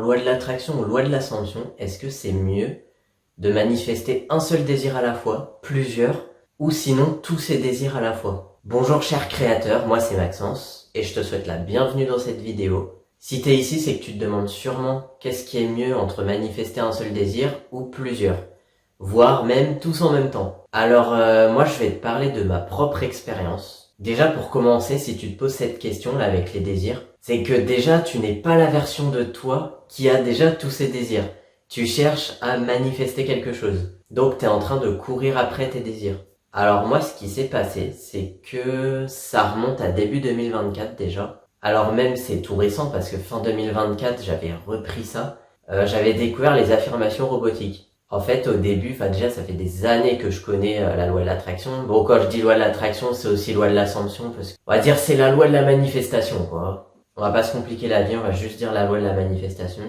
loi de l'attraction ou loi de l'ascension, est-ce que c'est mieux de manifester un seul désir à la fois, plusieurs, ou sinon tous ces désirs à la fois? Bonjour cher créateur, moi c'est Maxence, et je te souhaite la bienvenue dans cette vidéo. Si t'es ici, c'est que tu te demandes sûrement qu'est-ce qui est mieux entre manifester un seul désir ou plusieurs, voire même tous en même temps. Alors moi je vais te parler de ma propre expérience. Déjà pour commencer, si tu te poses cette question là avec les désirs, c'est que déjà tu n'es pas la version de toi qui a déjà tous ces désirs. Tu cherches à manifester quelque chose. Donc tu es en train de courir après tes désirs. Alors moi ce qui s'est passé, c'est que ça remonte à début 2024 déjà. Alors même c'est tout récent parce que fin 2024 j'avais repris ça. J'avais découvert les affirmations robotiques. En fait au début, déjà ça fait des années que je connais la loi de l'attraction. Bon quand je dis loi de l'attraction c'est aussi loi de l'ascension parce qu'on va dire c'est la loi de la manifestation quoi. On va pas se compliquer la vie, on va juste dire la loi de la manifestation.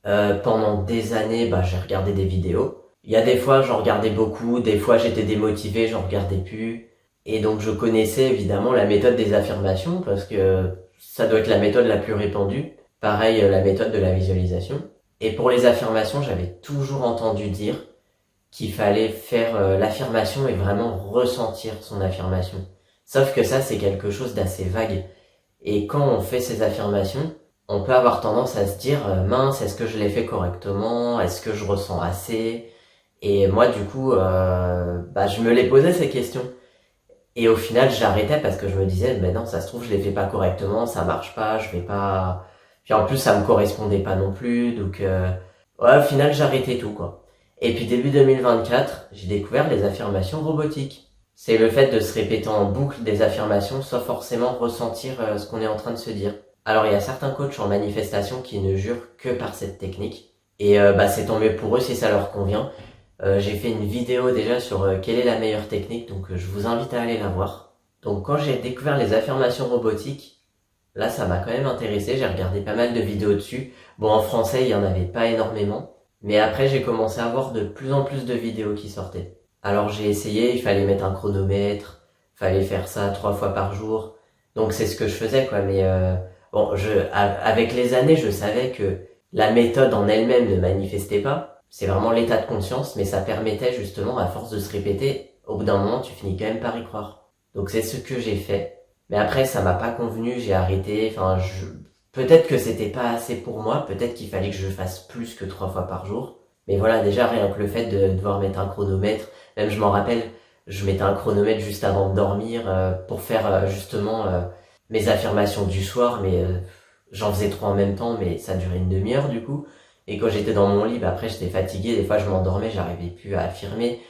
Pendant des années, j'ai regardé des vidéos. Il y a des fois, j'en regardais beaucoup, des fois j'étais démotivé, j'en regardais plus. Et donc je connaissais évidemment la méthode des affirmations parce que ça doit être la méthode la plus répandue. Pareil, la méthode de la visualisation. Et pour les affirmations, j'avais toujours entendu dire qu'il fallait faire l'affirmation et vraiment ressentir son affirmation. Sauf que ça, c'est quelque chose d'assez vague. Et quand on fait ces affirmations, on peut avoir tendance à se dire mince, est-ce que je l'ai fait correctement? Est-ce que je ressens assez? Et moi du coup, je me les posais ces questions. Et au final, j'arrêtais parce que je me disais, non, ça se trouve, je les fais pas correctement, ça marche pas, je vais pas. Puis en plus, ça me correspondait pas non plus, donc au final, j'arrêtais tout quoi. Et puis début 2024, j'ai découvert les affirmations robotiques. C'est le fait de se répéter en boucle des affirmations sans forcément ressentir ce qu'on est en train de se dire. Alors il y a certains coachs en manifestation qui ne jurent que par cette technique. Et c'est tant mieux pour eux si ça leur convient. J'ai fait une vidéo déjà sur quelle est la meilleure technique, donc je vous invite à aller la voir. Donc quand j'ai découvert les affirmations robotiques, là ça m'a quand même intéressé, j'ai regardé pas mal de vidéos dessus. Bon en français il y en avait pas énormément, mais après j'ai commencé à voir de plus en plus de vidéos qui sortaient. Alors j'ai essayé, il fallait mettre un chronomètre, fallait faire ça 3 fois par jour. Donc c'est ce que je faisais quoi, mais avec les années, je savais que la méthode en elle-même ne manifestait pas. C'est vraiment l'état de conscience, mais ça permettait justement, à force de se répéter, au bout d'un moment, tu finis quand même par y croire. Donc c'est ce que j'ai fait. Mais après, ça m'a pas convenu, j'ai arrêté. Peut-être que c'était pas assez pour moi, peut-être qu'il fallait que je fasse plus que 3 fois par jour. Mais voilà, déjà, rien que le fait de devoir mettre un chronomètre, même je m'en rappelle, je mettais un chronomètre juste avant de dormir pour faire justement mes affirmations du soir, mais j'en faisais 3 en même temps, mais ça durait une demi-heure du coup. Et quand j'étais dans mon lit, après j'étais fatigué, des fois je m'endormais, j'arrivais plus à affirmer.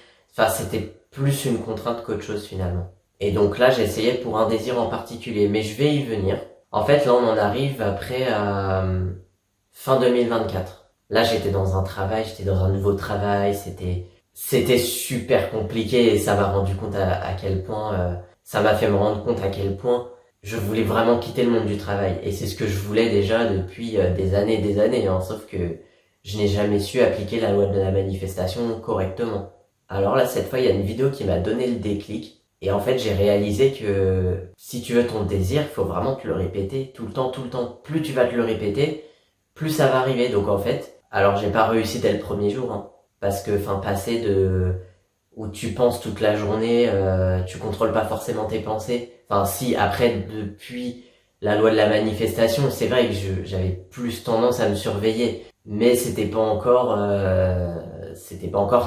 C'était plus une contrainte qu'autre chose finalement. Et donc là, j'essayais pour un désir en particulier, mais je vais y venir. En fait, là, on en arrive après à fin 2024. Là, j'étais dans un travail, j'étais dans un nouveau travail, c'était super compliqué et ça m'a rendu compte à quel point, ça m'a fait me rendre compte à quel point je voulais vraiment quitter le monde du travail. Et c'est ce que je voulais déjà depuis des années et des années, sauf que je n'ai jamais su appliquer la loi de la manifestation correctement. Alors là, cette fois, il y a une vidéo qui m'a donné le déclic. Et en fait, j'ai réalisé que si tu veux ton désir, il faut vraiment te le répéter tout le temps, tout le temps. Plus tu vas te le répéter, plus ça va arriver. Donc en fait, alors j'ai pas réussi dès le premier jour, parce que passer de où tu penses toute la journée, tu contrôles pas forcément tes pensées. Si, après, depuis la loi de la manifestation, c'est vrai que j'avais plus tendance à me surveiller, mais c'était pas encore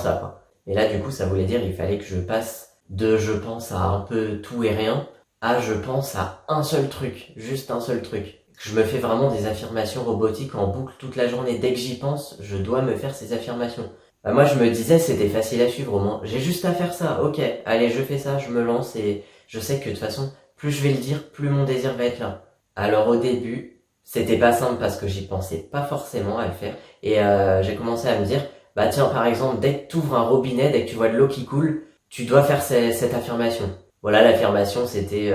ça, quoi. Et là, du coup, ça voulait dire il fallait que je passe de je pense à un peu tout et rien à je pense à un seul truc, juste un seul truc. Je me fais vraiment des affirmations robotiques en boucle toute la journée. Dès que j'y pense, je dois me faire ces affirmations. Moi, je me disais, c'était facile à suivre au moins. J'ai juste à faire ça. Ok, allez, je fais ça, je me lance et je sais que de toute façon, plus je vais le dire, plus mon désir va être là. Alors au début, c'était pas simple parce que j'y pensais pas forcément à le faire. Et j'ai commencé à me dire, tiens, par exemple, dès que tu ouvres un robinet, dès que tu vois de l'eau qui coule, tu dois faire cette affirmation. Voilà, l'affirmation, c'était...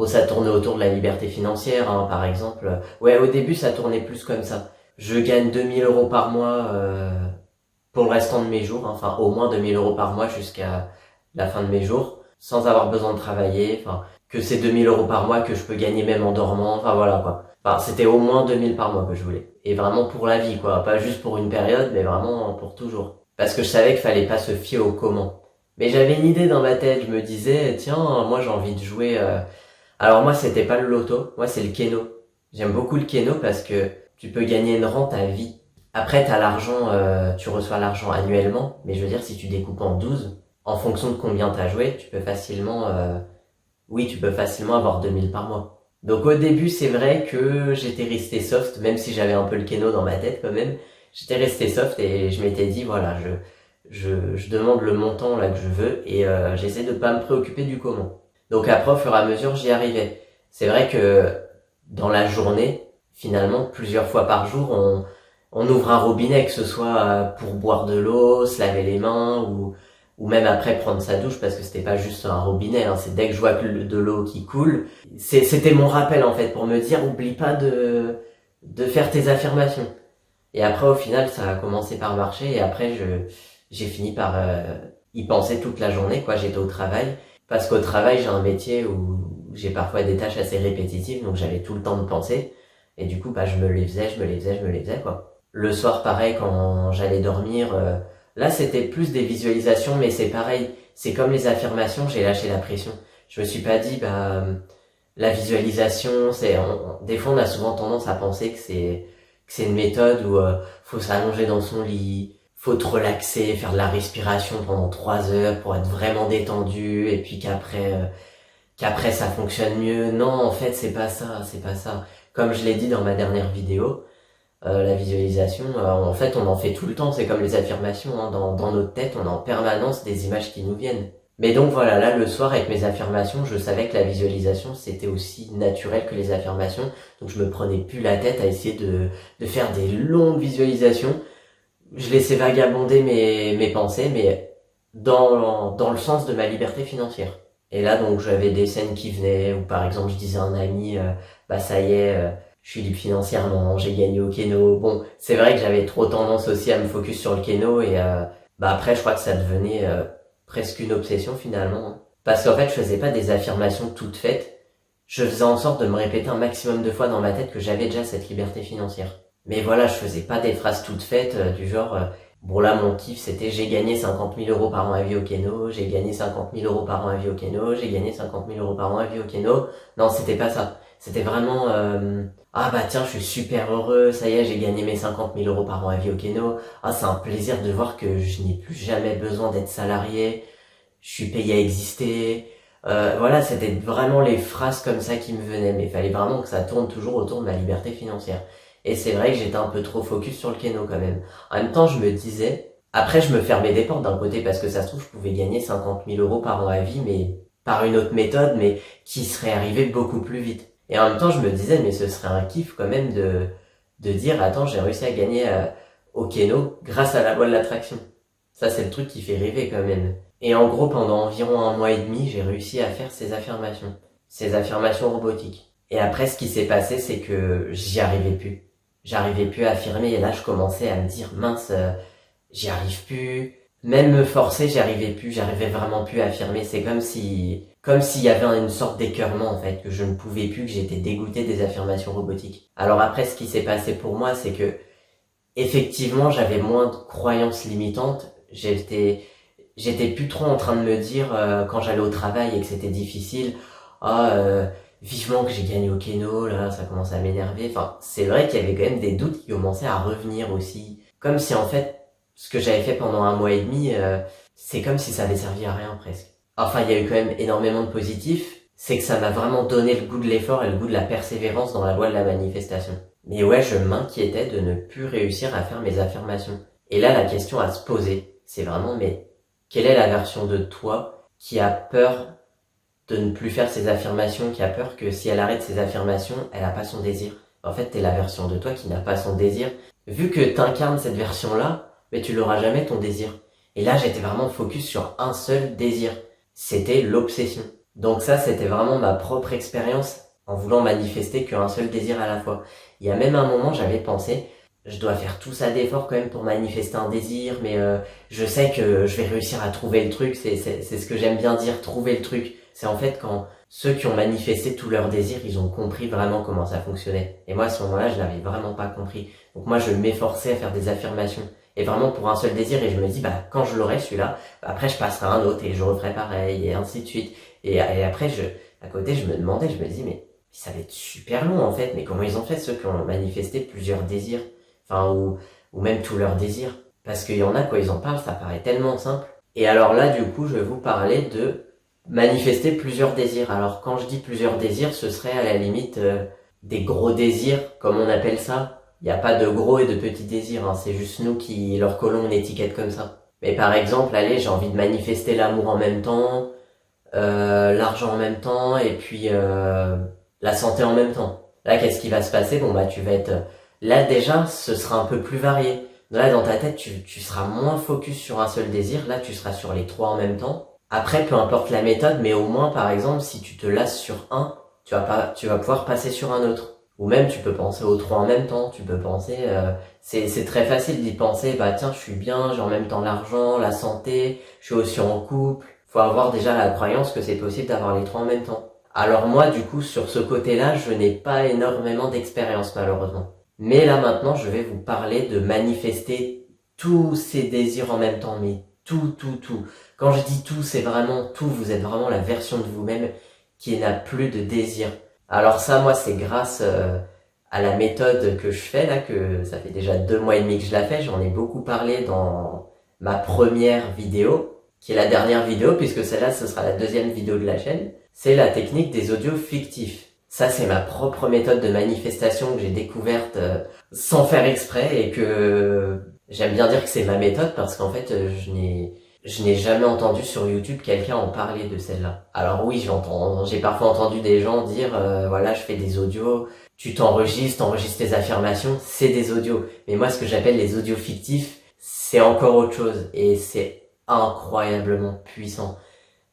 ça tournait autour de la liberté financière, par exemple. Ouais, au début, ça tournait plus comme ça. Je gagne 2 000 € par mois... pour le restant de mes jours, au moins 2 000 € par mois jusqu'à la fin de mes jours, sans avoir besoin de travailler, que que c'est 2000 € par mois que je peux gagner même en dormant, enfin voilà quoi. Enfin, c'était au moins 2000 par mois que je voulais. Et vraiment pour la vie quoi, pas juste pour une période, mais vraiment pour toujours. Parce que je savais qu'il fallait pas se fier au comment. Mais j'avais une idée dans ma tête, je me disais, tiens, moi j'ai envie de jouer... Alors moi c'était pas le loto, moi c'est le keno. J'aime beaucoup le keno parce que tu peux gagner une rente à vie. Après t'as l'argent, tu reçois l'argent annuellement, mais je veux dire si tu découpes en 12, en fonction de combien t'as joué, tu peux facilement... oui, tu peux facilement avoir 2000 par mois. Donc au début c'est vrai que j'étais resté soft, même si j'avais un peu le keno dans ma tête quand même. J'étais resté soft et je m'étais dit voilà, je demande le montant là que je veux et j'essaie de pas me préoccuper du comment. Donc après au fur et à mesure j'y arrivais. C'est vrai que dans la journée, finalement plusieurs fois par jour on ouvre un robinet, que ce soit pour boire de l'eau, se laver les mains ou même après prendre sa douche parce que c'était pas juste un robinet, hein, c'est dès que je vois que de l'eau qui coule. C'était mon rappel en fait pour me dire oublie pas de faire tes affirmations. Et après, au final, ça a commencé par marcher et après, j'ai fini par y penser toute la journée, quoi. J'étais au travail parce qu'au travail, j'ai un métier où j'ai parfois des tâches assez répétitives, donc j'avais tout le temps de penser. Et du coup, bah, je me les faisais, quoi. Le soir, pareil, quand j'allais dormir, là, c'était plus des visualisations, mais c'est pareil. C'est comme les affirmations, j'ai lâché la pression. Je me suis pas dit, bah, la visualisation, des fois, on a souvent tendance à penser que c'est une méthode où faut s'allonger dans son lit, faut te relaxer, faire de la respiration pendant 3 heures pour être vraiment détendu et puis qu'après ça fonctionne mieux. Non, en fait, c'est pas ça. Comme je l'ai dit dans ma dernière vidéo, la visualisation, en fait, on en fait tout le temps, c'est comme les affirmations, hein, dans notre tête, on a en permanence des images qui nous viennent. Mais donc voilà, là le soir avec mes affirmations, je savais que la visualisation c'était aussi naturel que les affirmations, donc je me prenais plus la tête à essayer de faire des longues visualisations. Je laissais vagabonder mes pensées, mais dans le sens de ma liberté financière. Et là donc j'avais des scènes qui venaient, ou par exemple je disais à un ami, bah ça y est, je suis libre financièrement, j'ai gagné au Keno. Bon, c'est vrai que j'avais trop tendance aussi à me focus sur le Keno et bah après je crois que ça devenait presque une obsession finalement, hein. Parce qu'en fait je faisais pas des affirmations toutes faites, je faisais en sorte de me répéter un maximum de fois dans ma tête que j'avais déjà cette liberté financière. Mais voilà, je faisais pas des phrases toutes faites du genre bon là mon kiff c'était j'ai gagné 50 000 € par an à vie au Keno, j'ai gagné 50 000 € par an à vie au Keno, j'ai gagné 50 000 € par an à vie au Keno. Non, c'était pas ça. C'était vraiment ah bah tiens, je suis super heureux, ça y est, j'ai gagné mes 50 000 € par an à vie au Keno. Ah, c'est un plaisir de voir que je n'ai plus jamais besoin d'être salarié, je suis payé à exister. Voilà, c'était vraiment les phrases comme ça qui me venaient, mais il fallait vraiment que ça tourne toujours autour de ma liberté financière. Et c'est vrai que j'étais un peu trop focus sur le Keno quand même. En même temps, je me disais, après je me fermais des portes d'un côté parce que ça se trouve, je pouvais gagner 50 000 € par an à vie, mais par une autre méthode, mais qui serait arrivée beaucoup plus vite. Et en même temps, je me disais, mais ce serait un kiff quand même de dire, attends, j'ai réussi à gagner au Keno grâce à la loi de l'attraction. Ça, c'est le truc qui fait rêver quand même. Et en gros, pendant environ 1 mois et demi, j'ai réussi à faire ces affirmations robotiques. Et après, ce qui s'est passé, c'est que j'y arrivais plus. J'arrivais plus à affirmer, et là, je commençais à me dire, mince, j'y arrive plus. Même me forcer, j'arrivais vraiment plus à affirmer. C'est comme s'il y avait une sorte d'écœurement, en fait, que je ne pouvais plus, que j'étais dégoûté des affirmations robotiques. Alors après, ce qui s'est passé pour moi, c'est que, effectivement, j'avais moins de croyances limitantes. J'étais plus trop en train de me dire, quand j'allais au travail et que c'était difficile, ah, vivement que j'ai gagné au Keno, là, ça commence à m'énerver. Enfin, c'est vrai qu'il y avait quand même des doutes qui commençaient à revenir aussi. Comme si, en fait, ce que j'avais fait pendant 1 mois et demi, c'est comme si ça avait servi à rien, presque. Enfin, il y a eu quand même énormément de positifs. C'est que ça m'a vraiment donné le goût de l'effort et le goût de la persévérance dans la loi de la manifestation. Mais ouais, je m'inquiétais de ne plus réussir à faire mes affirmations. Et là, la question à se poser, c'est vraiment, mais quelle est la version de toi qui a peur de ne plus faire ses affirmations, qui a peur que si elle arrête ses affirmations, elle a pas son désir? En fait, t'es la version de toi qui n'a pas son désir. Vu que t'incarnes cette version-là, mais tu l'auras jamais ton désir. Et là, j'étais vraiment focus sur un seul désir. C'était l'obsession. Donc ça, c'était vraiment ma propre expérience en voulant manifester qu'un seul désir à la fois. Il y a même un moment, j'avais pensé, je dois faire tout ça d'effort quand même pour manifester un désir, mais je sais que je vais réussir à trouver le truc. C'est ce que j'aime bien dire, trouver le truc. C'est en fait Ceux qui ont manifesté tous leurs désirs, ils ont compris vraiment comment ça fonctionnait. Et moi, à ce moment-là, je l'avais vraiment pas compris. Donc moi, je m'efforçais à faire des affirmations. Et vraiment pour un seul désir, et je me dis, quand je l'aurai celui-là, après je passerai à un autre et je referai pareil, et ainsi de suite. Et après, à côté, je me demandais, je me dis, mais ça va être super long en fait, mais comment ils ont fait ceux qui ont manifesté plusieurs désirs? Enfin, ou même tous leurs désirs. Parce qu'il y en a, quand ils en parlent, ça paraît tellement simple. Et alors là, du coup, je vais vous parler de manifester plusieurs désirs. Alors quand je dis plusieurs désirs, ce serait à la limite des gros désirs, comme on appelle ça. Il n'y a pas de gros et de petits désirs, hein. C'est juste nous qui leur collons une étiquette comme ça. Mais par exemple, allez, j'ai envie de manifester l'amour en même temps, l'argent en même temps, et puis la santé en même temps. Là, qu'est-ce qui va se passer? Bon, tu vas être... Là, déjà, ce sera un peu plus varié. Là, dans ta tête, tu seras moins focus sur un seul désir. Là, tu seras sur les trois en même temps. Après, peu importe la méthode, mais au moins, par exemple, si tu te lasses sur un, tu vas pouvoir passer sur un autre. Ou même, tu peux penser aux trois en même temps. Tu peux penser, c'est très facile d'y penser. Tiens, je suis bien, j'ai en même temps l'argent, la santé, je suis aussi en couple. Faut avoir déjà la croyance que c'est possible d'avoir les trois en même temps. Alors moi, du coup, sur ce côté-là, je n'ai pas énormément d'expérience, malheureusement. Mais là, maintenant, je vais vous parler de manifester tous ces désirs en même temps, mais tout. Quand je dis tout, c'est vraiment tout. Vous êtes vraiment la version de vous-même qui n'a plus de désir. Alors ça, moi, c'est grâce à la méthode que je fais, là, que ça fait déjà 2 mois et demi que je la fais. J'en ai beaucoup parlé dans ma première vidéo, qui est la dernière vidéo, puisque celle-là, ce sera la deuxième vidéo de la chaîne. C'est la technique des audios fictifs. Ça, c'est ma propre méthode de manifestation que j'ai découverte sans faire exprès et que j'aime bien dire que c'est ma méthode parce qu'en fait, je n'ai jamais entendu sur YouTube quelqu'un en parler de celle-là. Alors oui, j'ai parfois entendu des gens dire, voilà, je fais des audios, tu t'enregistres tes affirmations, c'est des audios. Mais moi, ce que j'appelle les audios fictifs, c'est encore autre chose et c'est incroyablement puissant.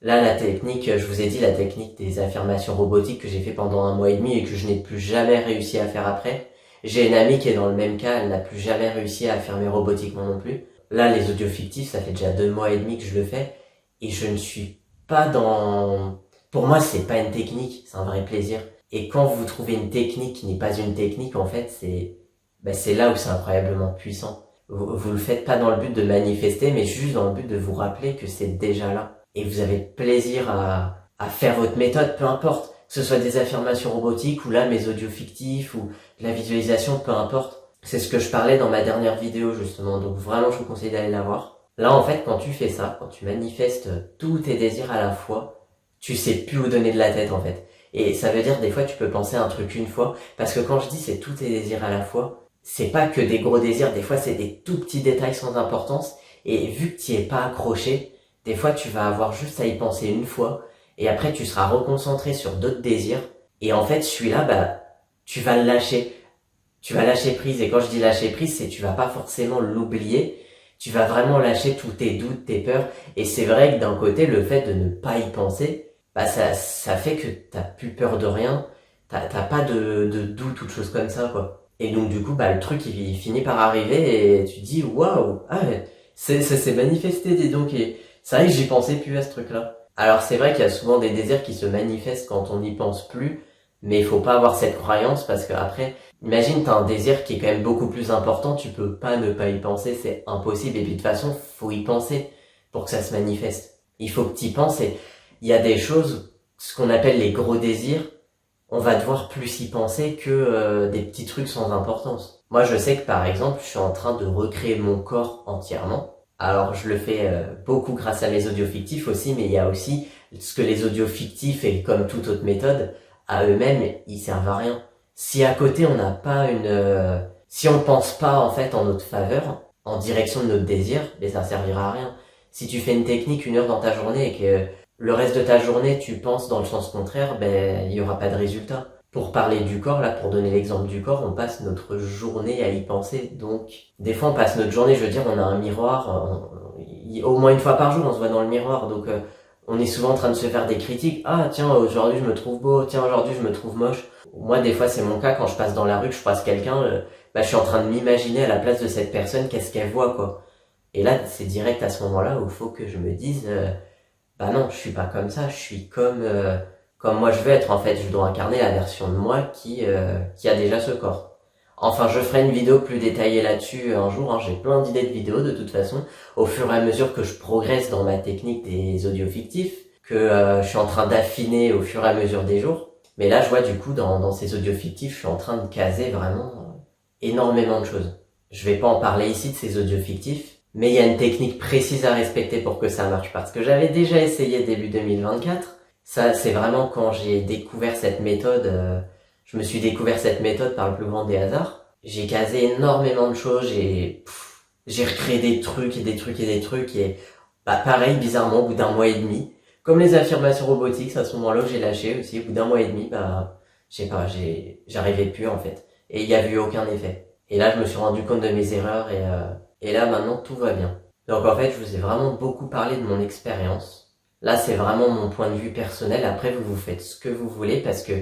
Là, la technique, je vous ai dit, la technique des affirmations robotiques que j'ai fait pendant 1 mois et demi et que je n'ai plus jamais réussi à faire après. J'ai une amie qui est dans le même cas, elle n'a plus jamais réussi à affirmer robotiquement non plus. Là, les audios fictifs, ça fait déjà 2 mois et demi que je le fais et je ne suis pas dans... Pour moi, c'est pas une technique, c'est un vrai plaisir. Et quand vous trouvez une technique qui n'est pas une technique, en fait, c'est là où c'est incroyablement puissant. Vous le faites pas dans le but de manifester, mais juste dans le but de vous rappeler que c'est déjà là. Et vous avez plaisir à faire votre méthode, peu importe. Que ce soit des affirmations robotiques ou là mes audios fictifs ou de la visualisation, peu importe. C'est ce que je parlais dans ma dernière vidéo justement, donc vraiment je vous conseille d'aller la voir. Là en fait quand tu fais ça, quand tu manifestes tous tes désirs à la fois, tu sais plus où donner de la tête en fait. Et ça veut dire des fois tu peux penser à un truc une fois, parce que quand je dis c'est tous tes désirs à la fois, c'est pas que des gros désirs, des fois c'est des tout petits détails sans importance, et vu que tu es pas accroché, des fois tu vas avoir juste à y penser une fois, et après tu seras reconcentré sur d'autres désirs, et en fait celui-là, tu vas le lâcher. Tu vas lâcher prise, et quand je dis lâcher prise, c'est tu vas pas forcément l'oublier, tu vas vraiment lâcher tous tes doutes, tes peurs, et c'est vrai que d'un côté, le fait de ne pas y penser, ça fait que t'as plus peur de rien, t'as pas de doute ou de choses comme ça, quoi. Et donc du coup, le truc, il finit par arriver, et tu te dis, waouh, ça s'est manifesté, dis donc, et c'est vrai que j'y pensais plus à ce truc-là. Alors c'est vrai qu'il y a souvent des désirs qui se manifestent quand on n'y pense plus, mais il faut pas avoir cette croyance parce que après, imagine t'as un désir qui est quand même beaucoup plus important, tu peux pas ne pas y penser, c'est impossible. Et puis de toute façon, faut y penser pour que ça se manifeste. Il faut que t'y penses et il y a des choses, ce qu'on appelle les gros désirs, on va devoir plus y penser que des petits trucs sans importance. Moi je sais que par exemple, je suis en train de recréer mon corps entièrement. Alors je le fais beaucoup grâce à mes audios fictifs aussi, mais il y a aussi ce que les audios fictifs et comme toute autre méthode, à eux-mêmes, ils servent à rien. Si à côté on n'a pas si on pense pas en fait en notre faveur, en direction de notre désir, ça servira à rien. Si tu fais une technique 1 heure dans ta journée et que le reste de ta journée tu penses dans le sens contraire, il y aura pas de résultat. Pour parler du corps, là, pour donner l'exemple du corps, on passe notre journée à y penser. Donc, des fois, on passe notre journée, je veux dire, on a un miroir, au moins 1 fois par jour, on se voit dans le miroir. Donc, on est souvent en train de se faire des critiques. Ah, tiens, aujourd'hui, je me trouve beau. Tiens, aujourd'hui, je me trouve moche. Moi, des fois, c'est mon cas. Quand je passe dans la rue, que je croise quelqu'un, je suis en train de m'imaginer à la place de cette personne, qu'est-ce qu'elle voit, quoi. Et là, c'est direct à ce moment-là où il faut que je me dise, non, je suis pas comme ça. Je suis comme comme moi je veux être en fait. Je dois incarner la version de moi qui a déjà ce corps. Enfin, je ferai une vidéo plus détaillée là-dessus un jour, hein. J'ai plein d'idées de vidéos de toute façon, au fur et à mesure que je progresse dans ma technique des audios fictifs, que je suis en train d'affiner au fur et à mesure des jours. Mais là, je vois du coup, dans ces audios fictifs, je suis en train de caser vraiment énormément de choses. Je vais pas en parler ici de ces audios fictifs, mais il y a une technique précise à respecter pour que ça marche, parce que j'avais déjà essayé début 2024. Ça, c'est vraiment quand j'ai découvert cette méthode, je me suis découvert cette méthode par le plus grand des hasards. J'ai casé énormément de choses, j'ai recréé des trucs et des trucs et des trucs, et bah pareil, bizarrement, au bout d'un mois et demi, comme les affirmations robotiques, c'est à ce moment-là que j'ai lâché aussi, au bout d'un mois et demi, bah, je sais pas, j'arrivais plus en fait. Et il y a eu aucun effet. Et là, je me suis rendu compte de mes erreurs et là, maintenant, tout va bien. Donc en fait, je vous ai vraiment beaucoup parlé de mon expérience. Là, c'est vraiment mon point de vue personnel. Après, vous faites ce que vous voulez parce que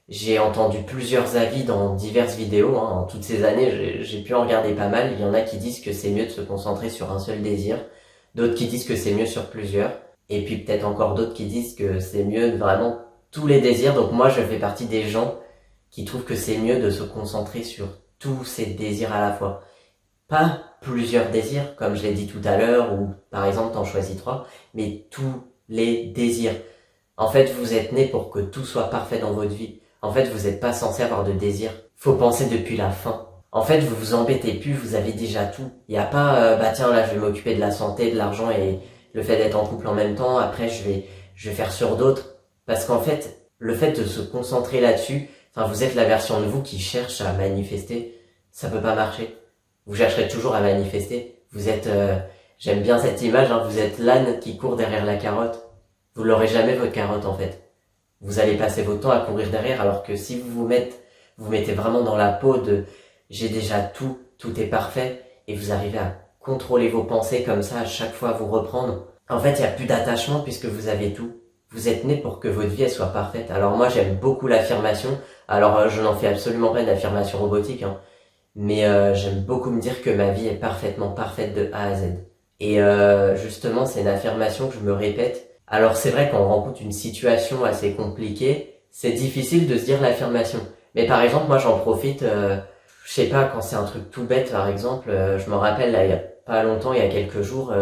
j'ai entendu plusieurs avis dans diverses vidéos, hein. En toutes ces années, j'ai pu en regarder pas mal. Il y en a qui disent que c'est mieux de se concentrer sur un seul désir. D'autres qui disent que c'est mieux sur plusieurs. Et puis peut-être encore d'autres qui disent que c'est mieux de vraiment tous les désirs. Donc moi, je fais partie des gens qui trouvent que c'est mieux de se concentrer sur tous ces désirs à la fois. Pas plusieurs désirs, comme je l'ai dit tout à l'heure, ou par exemple t'en choisis 3, mais tous les désirs. En fait, vous êtes né pour que tout soit parfait dans votre vie. En fait, vous n'êtes pas censé avoir de désirs. Faut penser depuis la fin. En fait, vous vous embêtez plus, vous avez déjà tout. Il n'y a pas, bah tiens, là, je vais m'occuper de la santé, de l'argent et le fait d'être en couple en même temps. Après, je vais faire sur d'autres. Parce qu'en fait, le fait de se concentrer là-dessus, enfin, vous êtes la version de vous qui cherche à manifester. Ça peut pas marcher. Vous chercherez toujours à manifester. Vous êtes, j'aime bien cette image, hein, vous êtes l'âne qui court derrière la carotte. Vous l'aurez jamais votre carotte en fait. Vous allez passer votre temps à courir derrière alors que si vous mettez vraiment dans la peau de j'ai déjà tout, tout est parfait et vous arrivez à contrôler vos pensées comme ça à chaque fois vous reprendre. En fait, il n'y a plus d'attachement puisque vous avez tout. Vous êtes né pour que votre vie elle soit parfaite. Alors moi j'aime beaucoup l'affirmation. Alors je n'en fais absolument pas une affirmation robotique, hein. Mais j'aime beaucoup me dire que ma vie est parfaitement parfaite de A à Z. Et justement c'est une affirmation que je me répète. Alors c'est vrai qu'on rencontre une situation assez compliquée, c'est difficile de se dire l'affirmation. Mais par exemple, moi j'en profite, je sais pas, quand c'est un truc tout bête par exemple, je me rappelle là il y a pas longtemps, il y a quelques jours,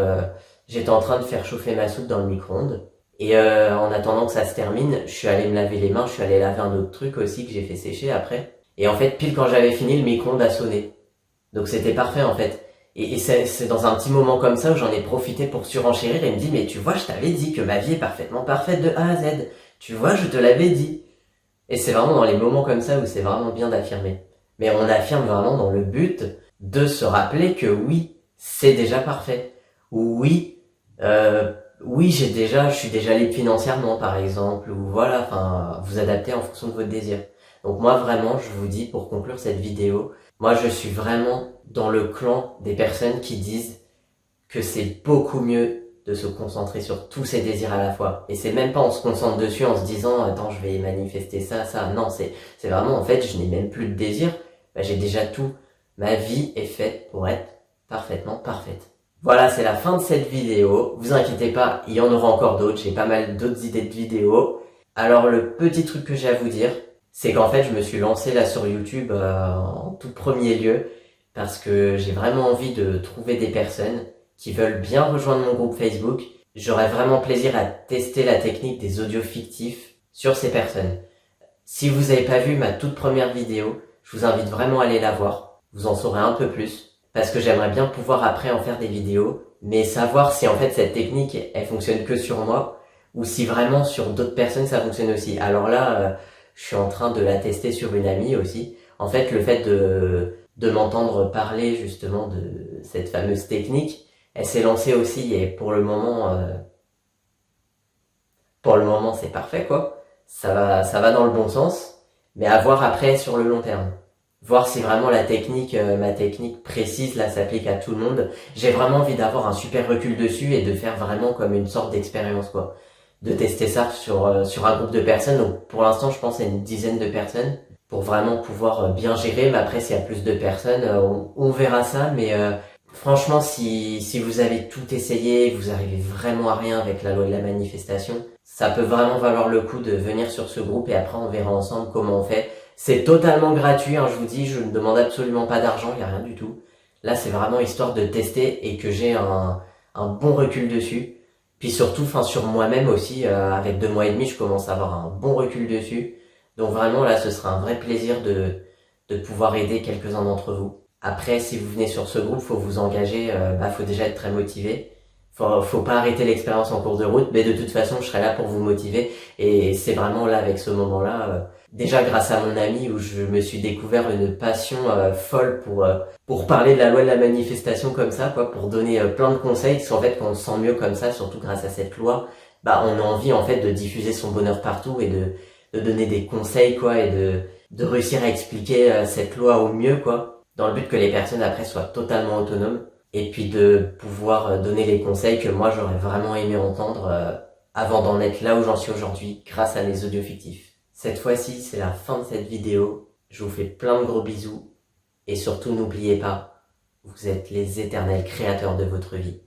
j'étais en train de faire chauffer ma soupe dans le micro-ondes. Et en attendant que ça se termine, je suis allé me laver les mains, je suis allé laver un autre truc aussi que j'ai fait sécher après. Et en fait, pile quand j'avais fini, le micro-ondes a sonné. Donc c'était parfait en fait. Et c'est dans un petit moment comme ça où j'en ai profité pour surenchérir et me dit mais tu vois, je t'avais dit que ma vie est parfaitement parfaite de A à Z. Tu vois, je te l'avais dit. Et c'est vraiment dans les moments comme ça où c'est vraiment bien d'affirmer. Mais on affirme vraiment dans le but de se rappeler que oui, c'est déjà parfait. Ou oui, oui, je suis déjà libre financièrement par exemple. Ou voilà, enfin, vous adaptez en fonction de votre désir. Donc moi vraiment, je vous dis pour conclure cette vidéo, moi je suis vraiment dans le clan des personnes qui disent que c'est beaucoup mieux de se concentrer sur tous ses désirs à la fois. Et c'est même pas on se concentre dessus en se disant attends je vais manifester ça, ça. Non, c'est vraiment en fait je n'ai même plus de désir, bah, j'ai déjà tout. Ma vie est faite pour être parfaitement parfaite. Voilà, c'est la fin de cette vidéo. Vous inquiétez pas, il y en aura encore d'autres, j'ai pas mal d'autres idées de vidéos. Alors le petit truc que j'ai à vous dire, c'est qu'en fait je me suis lancé là sur YouTube en tout premier lieu parce que j'ai vraiment envie de trouver des personnes qui veulent bien rejoindre mon groupe Facebook. J'aurais vraiment plaisir à tester la technique des audios fictifs sur ces personnes. Si vous n'avez pas vu ma toute première vidéo, je vous invite vraiment à aller la voir. Vous en saurez un peu plus parce que j'aimerais bien pouvoir après en faire des vidéos, mais savoir si en fait cette technique elle fonctionne que sur moi ou si vraiment sur d'autres personnes ça fonctionne aussi. Alors là, je suis en train de la tester sur une amie aussi. En fait, le fait de m'entendre parler justement de cette fameuse technique, elle s'est lancée aussi et pour le moment c'est parfait quoi. Ça va dans le bon sens, mais à voir après sur le long terme. Voir si vraiment la technique, ma technique précise là s'applique à tout le monde. J'ai vraiment envie d'avoir un super recul dessus et de faire vraiment comme une sorte d'expérience quoi. De tester ça sur un groupe de personnes. Donc pour l'instant je pense à une dizaine de personnes pour vraiment pouvoir bien gérer. Mais après s'il y a plus de personnes, on verra ça. Mais Franchement, si vous avez tout essayé, vous arrivez vraiment à rien avec la loi de la manifestation, ça peut vraiment valoir le coup de venir sur ce groupe et après on verra ensemble comment on fait. C'est totalement gratuit, hein, je vous dis, je ne demande absolument pas d'argent, il n'y a rien du tout. Là, c'est vraiment histoire de tester et que j'ai un bon recul dessus. Puis surtout, enfin sur moi-même aussi, avec 2 mois et demi, je commence à avoir un bon recul dessus. Donc vraiment, là, ce sera un vrai plaisir de pouvoir aider quelques-uns d'entre vous. Après, si vous venez sur ce groupe, faut vous engager, faut déjà être très motivé. Faut pas arrêter l'expérience en cours de route, mais de toute façon, je serai là pour vous motiver. Et c'est vraiment là, avec ce moment-là, déjà grâce à mon ami, où je me suis découvert une passion folle pour parler de la loi de la manifestation comme ça, quoi, pour donner plein de conseils. Parce qu'en fait, quand on se sent mieux comme ça, surtout grâce à cette loi, on a envie en fait de diffuser son bonheur partout et de donner des conseils, quoi, et de réussir à expliquer cette loi au mieux, quoi, dans le but que les personnes après soient totalement autonomes et puis de pouvoir donner les conseils que moi j'aurais vraiment aimé entendre avant d'en être là où j'en suis aujourd'hui grâce à mes audios fictifs. Cette fois-ci, c'est la fin de cette vidéo. Je vous fais plein de gros bisous et surtout n'oubliez pas, vous êtes les éternels créateurs de votre vie.